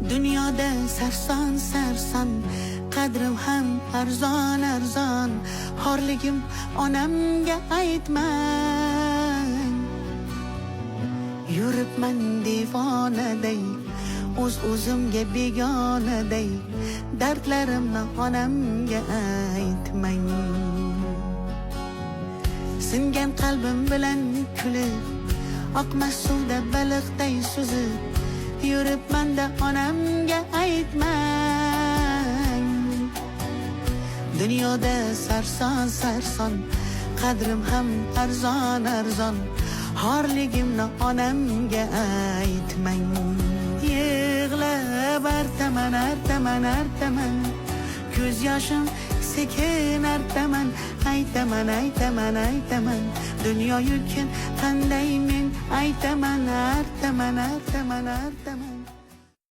Dunyoda sarson sarson, qadrim ham arzon arzon. Xorligim onamga aytmang. Yuribman divonaday, o'zimga begonaday. Dardlarimni onamga aytmang. Singan qalbim bilan kulib, oqmas suvda baliqday suzib, yuribman-da onamga aytmang. Dunyoda sarson sarson, qadrim ham arzon arzon. Xorligimni onamga aytmang. Yig'lab artaman artaman artaman, ko'z yoshim sekin artaman. Aytaman aytaman aytaman, dunyo yutgan qanday men aytaman artaman artaman artaman.